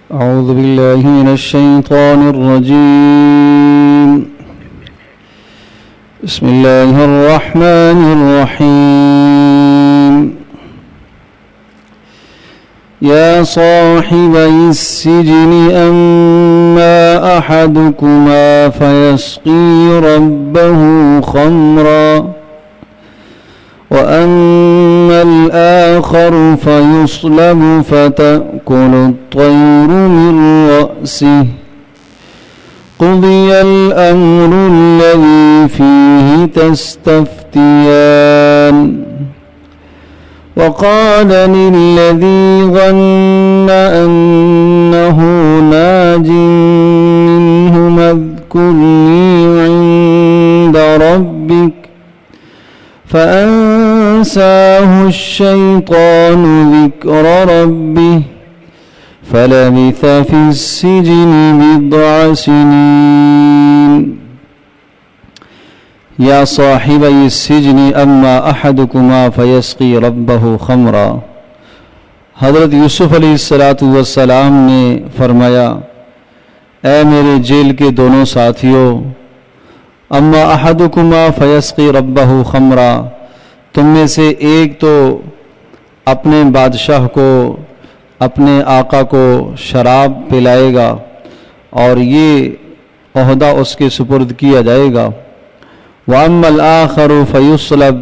أعوذ بالله من الشيطان الرجيم. بسم الله الرحمن الرحيم. يا صاحبي السجن أما أحدكما فيسقي ربه خمرا وأما الآخر فيصلب فتأكل الطير من رأسه قضي الأمر الذي فيه تستفتيان وقال للذي ظن أنه ناج منهما اذكرني عند ربك فأنساه الشيطان ذكر ربه فلبث في السجن بضع سنين. يا صاحبي السجن أما أحدكما فيسقي ربه خمرا. حضرت یوسف علیہ السلام نے فرمایا، اے میرے جیل کے دونوں ساتھیوں، اما احدکما فیسقی ربہ خمرا، تم میں سے ایک تو اپنے بادشاہ کو، اپنے آقا کو شراب پلائے گا اور یہ عہدہ اس کے سپرد کیا جائے گا، واما الآخر فیصلب،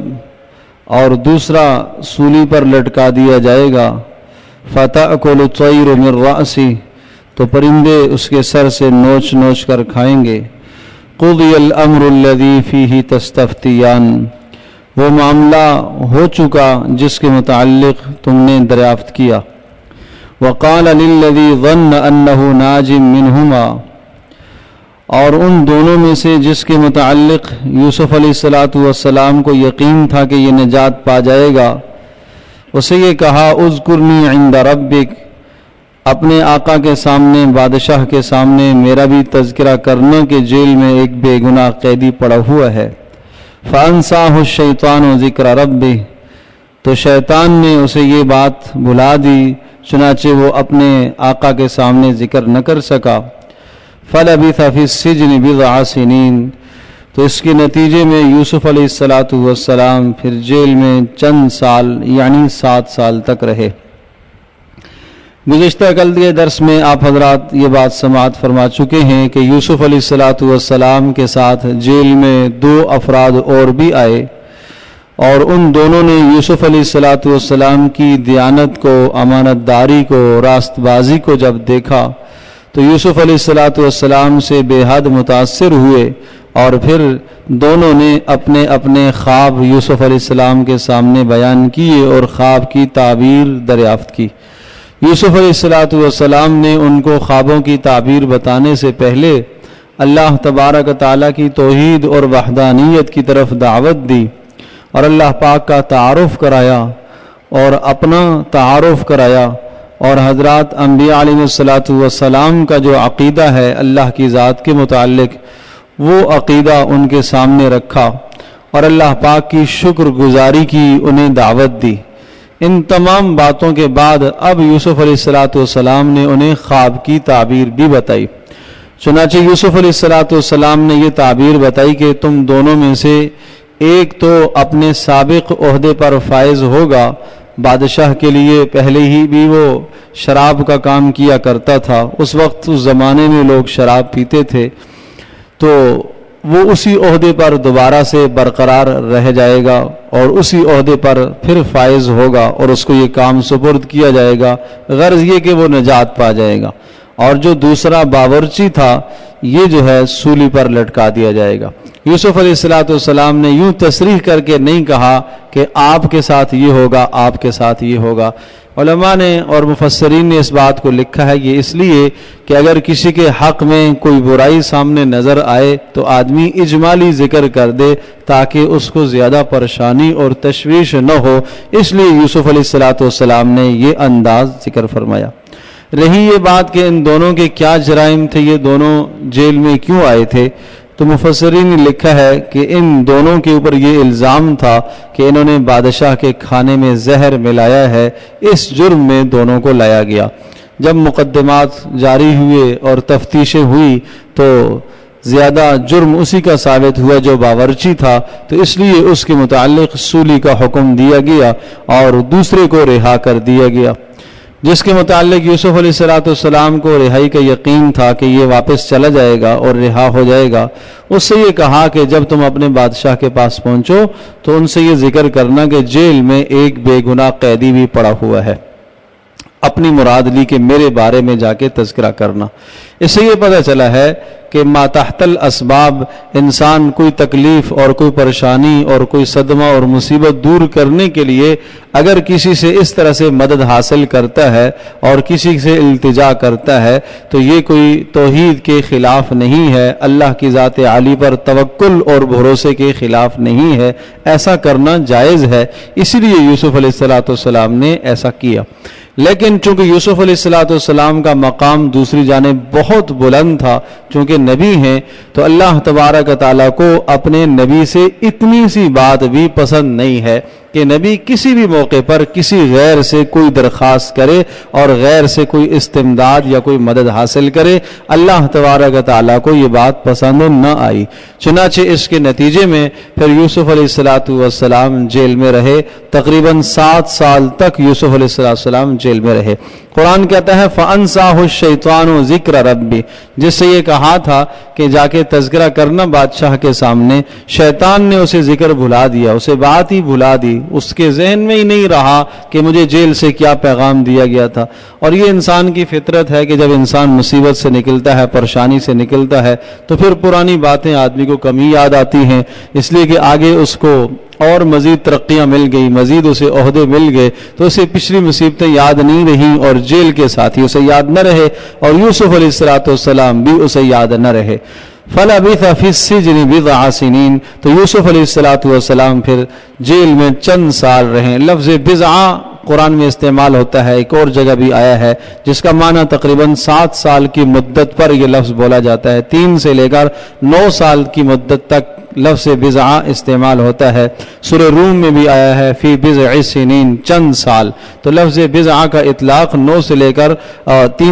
اور دوسرا سولی پر لٹکا دیا جائے گا، فتأکل الطیر من رأسہ، تو پرندے اس کے سر سے نوچ نوچ کر کھائیں گے، قضی الامر الذی فیہ تستفتیان، وہ معاملہ ہو چکا جس کے متعلق تم نے دریافت کیا، وقال للذی ظن انہ ناج منہما، اور ان دونوں میں سے جس کے متعلق یوسف علیہ السلام کو یقین تھا کہ یہ نجات پا جائے گا، اسے یہ کہا اذکرنی عند ربک، اپنے آقا کے سامنے، بادشاہ کے سامنے میرا بھی تذکرہ کرنا کہ جیل میں ایک بے گناہ قیدی پڑا ہوا ہے، فانساہ الشیطان ذکر ربہ، تو شیطان نے اسے یہ بات بھلا دی، چنانچہ وہ اپنے آقا کے سامنے ذکر نہ کر سکا، فلبث فی السجن بضع سنین، تو اس کے نتیجے میں یوسف علیہ السلام پھر جیل میں چند سال یعنی 7 سال تک رہے۔ گزشتہ کل کے درس میں آپ حضرات یہ بات سماعت فرما چکے ہیں کہ یوسف علیہ السلام کے ساتھ جیل میں 2 افراد اور بھی آئے، اور ان دونوں نے یوسف علیہ السلام کی دیانت کو، امانت داری کو، راست بازی کو جب دیکھا تو یوسف علیہ السلام سے بے حد متاثر ہوئے، اور پھر دونوں نے اپنے اپنے خواب یوسف علیہ السلام کے سامنے بیان کیے اور خواب کی تعبیر دریافت کی۔ یوسف علیہ السلام نے ان کو خوابوں کی تعبیر بتانے سے پہلے اللہ تبارک تعالیٰ کی توحید اور وحدانیت کی طرف دعوت دی، اور اللہ پاک کا تعارف کرایا اور اپنا تعارف کرایا، اور حضرات انبیاء علیہ السلام کا جو عقیدہ ہے اللہ کی ذات کے متعلق، وہ عقیدہ ان کے سامنے رکھا، اور اللہ پاک کی شکر گزاری کی انہیں دعوت دی۔ ان تمام باتوں کے بعد اب یوسف علیہ السلام نے انہیں خواب کی تعبیر بھی بتائی۔ چنانچہ یوسف علیہ السلام نے یہ تعبیر بتائی کہ تم دونوں میں سے ایک تو اپنے سابق عہدے پر فائز ہوگا، بادشاہ کے لیے پہلے ہی بھی وہ شراب کا کام کیا کرتا تھا، اس وقت اس زمانے میں لوگ شراب پیتے تھے، تو وہ اسی عہدے پر دوبارہ سے برقرار رہ جائے گا اور اسی عہدے پر پھر فائز ہوگا اور اس کو یہ کام سپرد کیا جائے گا، غرض یہ کہ وہ نجات پا جائے گا، اور جو دوسرا باورچی تھا یہ جو ہے سولی پر لٹکا دیا جائے گا۔ یوسف علیہ السلام نے یوں تصریح کر کے نہیں کہا کہ آپ کے ساتھ یہ ہوگا، آپ کے ساتھ یہ ہوگا۔ علماء نے اور مفسرین نے اس بات کو لکھا ہے یہ اس لیے کہ اگر کسی کے حق میں کوئی برائی سامنے نظر آئے تو آدمی اجمالی ذکر کر دے تاکہ اس کو زیادہ پریشانی اور تشویش نہ ہو، اس لیے یوسف علیہ السلام نے یہ انداز ذکر فرمایا۔ رہی یہ بات کہ ان دونوں کے کیا جرائم تھے، یہ دونوں جیل میں کیوں آئے تھے، تو مفسرین نے لکھا ہے کہ ان دونوں کے اوپر یہ الزام تھا کہ انہوں نے بادشاہ کے کھانے میں زہر ملایا ہے، اس جرم میں دونوں کو لایا گیا۔ جب مقدمات جاری ہوئے اور تفتیشیں ہوئی تو زیادہ جرم اسی کا ثابت ہوا جو باورچی تھا، تو اس لیے اس کے متعلق سولی کا حکم دیا گیا اور دوسرے کو رہا کر دیا گیا۔ جس کے متعلق یوسف علیہ السلام کو رہائی کا یقین تھا کہ یہ واپس چلا جائے گا اور رہا ہو جائے گا، اس سے یہ کہا کہ جب تم اپنے بادشاہ کے پاس پہنچو تو ان سے یہ ذکر کرنا کہ جیل میں ایک بے گناہ قیدی بھی پڑا ہوا ہے۔ اپنی مراد لی کہ میرے بارے میں جا کے تذکرہ کرنا۔ اس سے یہ پتہ چلا ہے کہ ما تحت الاسباب انسان کوئی تکلیف اور کوئی پریشانی اور کوئی صدمہ اور مصیبت دور کرنے کے لیے اگر کسی سے اس طرح سے مدد حاصل کرتا ہے اور کسی سے التجا کرتا ہے تو یہ کوئی توحید کے خلاف نہیں ہے، اللہ کی ذات عالی پر توکل اور بھروسے کے خلاف نہیں ہے، ایسا کرنا جائز ہے۔ اسی لیے یوسف علیہ السلام نے ایسا کیا۔ لیکن چونکہ یوسف علیہ السلام کا مقام دوسری جانب بہت بلند تھا، چونکہ نبی ہیں، تو اللہ تبارک تعالیٰ کو اپنے نبی سے اتنی سی بات بھی پسند نہیں ہے کہ نبی کسی بھی موقع پر کسی غیر سے کوئی درخواست کرے اور غیر سے کوئی استمداد یا کوئی مدد حاصل کرے۔ اللہ تبارک تعالیٰ کو یہ بات پسند نہ آئی، چنانچہ اس کے نتیجے میں پھر یوسف علیہ السلام جیل میں رہے۔ تقریباً 7 سال تک یوسف علیہ السلام جیل میں رہے۔ قرآن کہتا ہے فَأَنْسَاهُ الشَّيْطَانُ ذِكْرَ رَبِّ، جس سے یہ کہا تھا کہ جا کے تذکرہ کرنا بادشاہ کے سامنے، شیطان نے اسے ذکر بھلا دیا، اسے بات ہی بھلا دی، اس کے ذہن میں ہی نہیں رہا کہ مجھے جیل سے کیا پیغام دیا گیا تھا۔ اور یہ انسان کی فطرت ہے کہ جب انسان مصیبت سے نکلتا ہے، پریشانی سے نکلتا ہے، تو پھر پرانی باتیں آدمی کو کم ہی یاد آتی ہیں، اس لیے کہ آگے اس کو اور مزید ترقیاں مل گئی، مزید اسے عہدے مل گئے، تو اسے پچھلی مصیبتیں یاد نہیں رہیں اور جیل کے ساتھ ہی اسے یاد نہ رہے، اور یوسف علیہ السلام بھی اسے یاد نہ رہے۔ فَلَبِثَ فِي السِّجْنِ بِضْعَ سِنِينَ، تو یوسف علیہ السلام پھر جیل میں چند سال رہے۔ لفظ بضع قرآن میں استعمال ہوتا ہے، ایک اور جگہ بھی آیا ہے جس کا معنی تقریباً 7 سال کی مدت پر یہ لفظ بولا جاتا ہے۔ 3 سے لے کر 9 سال کی مدت تک لفظ بضع استعمال ہوتا ہے۔ سورہ روم میں بھی آیا ہے فی بضع سنین، چند سال، تو لفظ بضع کا اطلاق 3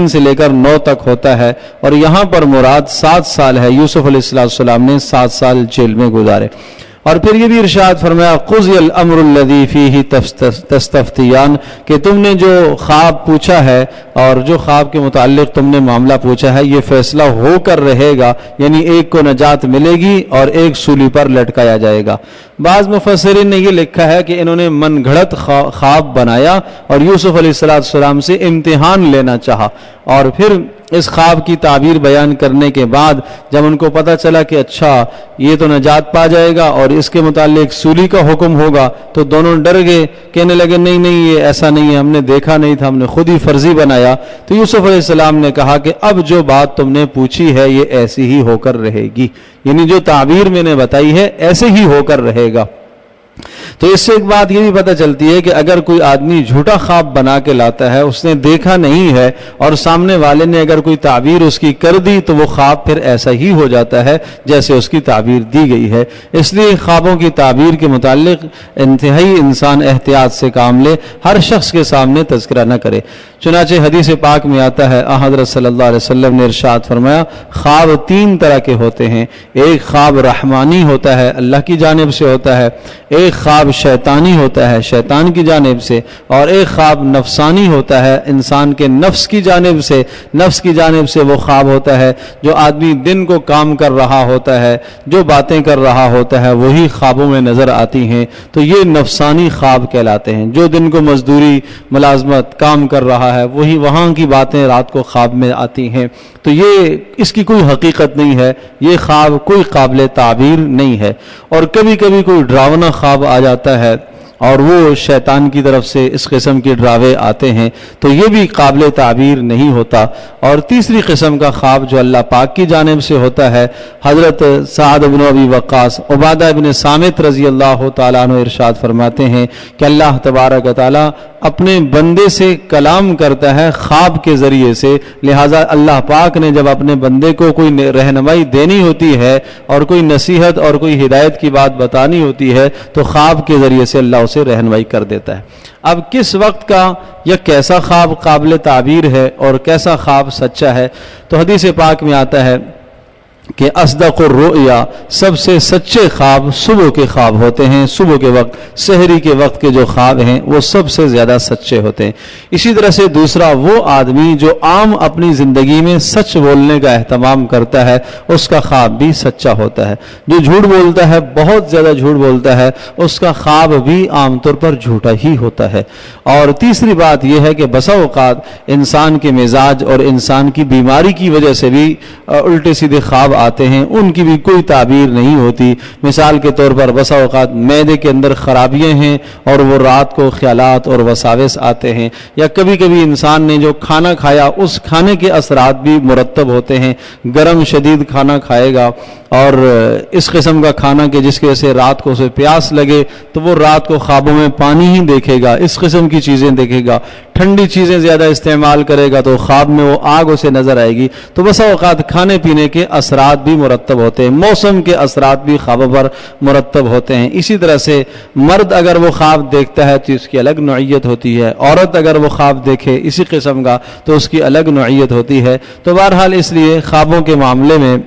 سے لے کر 9 تک ہوتا ہے، اور یہاں پر مراد 7 سال ہے۔ یوسف علیہ السلام نے 7 سال جیل میں گزارے۔ اور پھر یہ بھی ارشاد فرمایا قضی الامر الذی فیہ تستفتیان، کہ تم نے جو خواب پوچھا ہے اور جو خواب کے متعلق تم نے معاملہ پوچھا ہے یہ فیصلہ ہو کر رہے گا، یعنی ایک کو نجات ملے گی اور ایک سولی پر لٹکایا جائے گا۔ بعض مفسرین نے یہ لکھا ہے کہ انہوں نے من گھڑت خواب بنایا اور یوسف علیہ السلام سے امتحان لینا چاہا، اور پھر اس خواب کی تعبیر بیان کرنے کے بعد جب ان کو پتہ چلا کہ اچھا یہ تو نجات پا جائے گا اور اس کے متعلق سولی کا حکم ہوگا، تو دونوں ڈر گئے، کہنے لگے نہیں یہ ایسا نہیں ہے، ہم نے دیکھا نہیں تھا، ہم نے خود ہی فرضی بنایا۔ تو یوسف علیہ السلام نے کہا کہ اب جو بات تم نے پوچھی ہے یہ ایسی ہی ہو کر رہے گی، یعنی جو تعبیر میں نے بتائی ہے ایسے ہی ہو کر رہے گا۔ تو اس سے ایک بات یہ بھی پتہ چلتی ہے کہ اگر کوئی آدمی جھوٹا خواب بنا کے لاتا ہے، اس نے دیکھا نہیں ہے اور سامنے والے نے اگر کوئی تعبیر اس کی کر دی تو وہ خواب پھر ایسا ہی ہو جاتا ہے جیسے اس کی تعبیر دی گئی ہے۔ اس لیے خوابوں کی تعبیر کے متعلق انتہائی انسان احتیاط سے کام لے، ہر شخص کے سامنے تذکرہ نہ کرے۔ چنانچہ حدیث پاک میں آتا ہے حضرت صلی اللہ علیہ وسلم نے ارشاد فرمایا خواب 3 طرح کے ہوتے ہیں، ایک خواب رحمانی ہوتا ہے، اللہ کی جانب سے ہوتا ہے، ایک خواب شیطانی ہوتا ہے، شیطان کی جانب سے، اور ایک خواب نفسانی ہوتا ہے، انسان کے نفس کی جانب سے۔ نفس کی جانب سے وہ خواب ہوتا ہے جو آدمی دن کو کام کر رہا ہوتا ہے، جو باتیں کر رہا ہوتا ہے وہی خوابوں میں نظر آتی ہیں، تو یہ نفسانی خواب کہلاتے ہیں۔ جو دن کو مزدوری، ملازمت، کام کر رہا ہے وہی وہاں کی باتیں رات کو خواب میں آتی ہیں، تو یہ اس کی کوئی حقیقت نہیں ہے، یہ خواب کوئی قابل تعبیر نہیں ہے۔ اور کبھی کبھی کوئی ڈراونا خواب آ جاتا ہے اور وہ شیطان کی طرف سے اس قسم کے ڈراوے آتے ہیں، تو یہ بھی قابل تعبیر نہیں ہوتا۔ اور تیسری قسم کا خواب جو اللہ پاک کی جانب سے ہوتا ہے، حضرت سعد بن ابی وقاص، عبادہ بن صامت رضی اللہ تعالیٰ عنہ ارشاد فرماتے ہیں کہ اللہ تبارک و تعالیٰ اپنے بندے سے کلام کرتا ہے خواب کے ذریعے سے، لہٰذا اللہ پاک نے جب اپنے بندے کو کوئی رہنمائی دینی ہوتی ہے اور کوئی نصیحت اور کوئی ہدایت کی بات بتانی ہوتی ہے تو خواب کے ذریعے سے اللہ اسے رہنمائی کر دیتا ہے۔ اب کس وقت کا یا کیسا خواب قابل تعبیر ہے اور کیسا خواب سچا ہے، تو حدیث پاک میں آتا ہے کہ اصدق الرؤیا، سب سے سچے خواب صبح کے خواب ہوتے ہیں، صبح کے وقت، سحری کے وقت کے جو خواب ہیں وہ سب سے زیادہ سچے ہوتے ہیں۔ اسی طرح سے دوسرا، وہ آدمی جو عام اپنی زندگی میں سچ بولنے کا اہتمام کرتا ہے اس کا خواب بھی سچا ہوتا ہے۔ جو جھوٹ بولتا ہے، بہت زیادہ جھوٹ بولتا ہے، اس کا خواب بھی عام طور پر جھوٹا ہی ہوتا ہے۔ اور تیسری بات یہ ہے کہ بسا اوقات انسان کے مزاج اور انسان کی بیماری کی وجہ سے بھی الٹے سیدھے خواب آتے ہیں، ان کی بھی کوئی تعبیر نہیں ہوتی۔ مثال کے طور پر بسا اوقات معدے کے اندر خرابیاں ہیں اور وہ رات کو خیالات اور وساوس آتے ہیں، یا کبھی کبھی انسان نے جو کھانا کھایا اس کھانے کے اثرات بھی مرتب ہوتے ہیں، گرم شدید کھانا کھائے گا اور اس قسم کا کھانا کہ جس کی وجہ سے رات کو اسے پیاس لگے تو وہ رات کو خوابوں میں پانی ہی دیکھے گا، اس قسم کی چیزیں دیکھے گا۔ ٹھنڈی چیزیں زیادہ استعمال کرے گا تو خواب میں وہ آگ اسے نظر آئے گی۔ تو بسا اوقات کھانے پینے کے اثرات بھی مرتب ہوتے ہیں، موسم کے اثرات بھی خوابوں پر مرتب ہوتے ہیں۔ اسی طرح سے مرد اگر وہ خواب دیکھتا ہے تو اس کی الگ نوعیت ہوتی ہے، عورت اگر وہ خواب دیکھے اسی قسم کا تو اس کی الگ نوعیت ہوتی ہے۔ تو بہرحال اس لیے خوابوں کے معاملے میں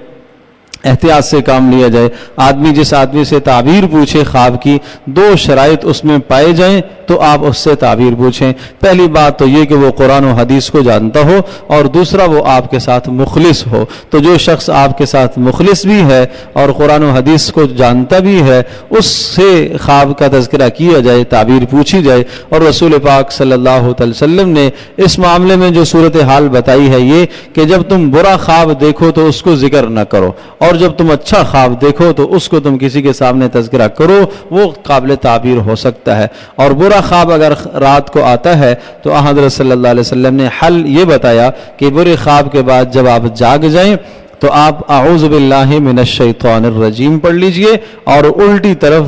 احتیاط سے کام لیا جائے۔ آدمی جس آدمی سے تعبیر پوچھے خواب کی، دو شرائط اس میں پائے جائیں تو آپ اس سے تعبیر پوچھیں۔ پہلی بات تو یہ کہ وہ قرآن و حدیث کو جانتا ہو، اور دوسرا وہ آپ کے ساتھ مخلص ہو۔ تو جو شخص آپ کے ساتھ مخلص بھی ہے اور قرآن و حدیث کو جانتا بھی ہے، اس سے خواب کا تذکرہ کیا جائے، تعبیر پوچھی جائے۔ اور رسول پاک صلی اللہ علیہ وسلم نے اس معاملے میں جو صورتحال بتائی ہے یہ کہ جب تم برا خواب دیکھو تو اس کو ذکر نہ کرو، اور جب تم اچھا خواب دیکھو تو اس کو تم کسی کے سامنے تذکرہ کرو، وہ قابل تعبیر ہو سکتا ہے۔ اور برا خواب اگر رات کو آتا ہے تو حضرت صلی اللہ علیہ وسلم نے حل یہ بتایا کہ برے خواب کے بعد جب آپ جاگ جائیں تو آپ اعوذ باللہ من الشیطان الرجیم پڑھ لیجئے اور الٹی طرف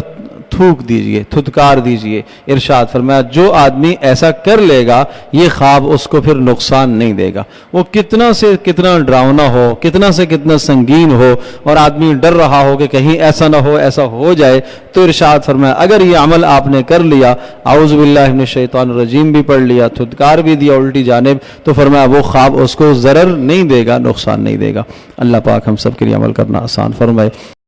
تھوک دیجئے، تھتکار دیجئے۔ ارشاد فرمایا جو آدمی ایسا کر لے گا یہ خواب اس کو پھر نقصان نہیں دے گا، وہ کتنا سے کتنا ڈراؤنا ہو، کتنا سے کتنا سنگین ہو، اور آدمی ڈر رہا ہو کہ کہیں ایسا نہ ہو، ایسا ہو جائے، تو ارشاد فرمایا اگر یہ عمل آپ نے کر لیا، اعوذ باللہ من الشیطان الرجیم بھی پڑھ لیا، تھتکار بھی دیا الٹی جانب، تو فرمایا وہ خواب اس کو ضرر نہیں دے گا، نقصان نہیں دے گا۔ اللہ پاک ہم سب کے لیے عمل کرنا آسان فرمائے۔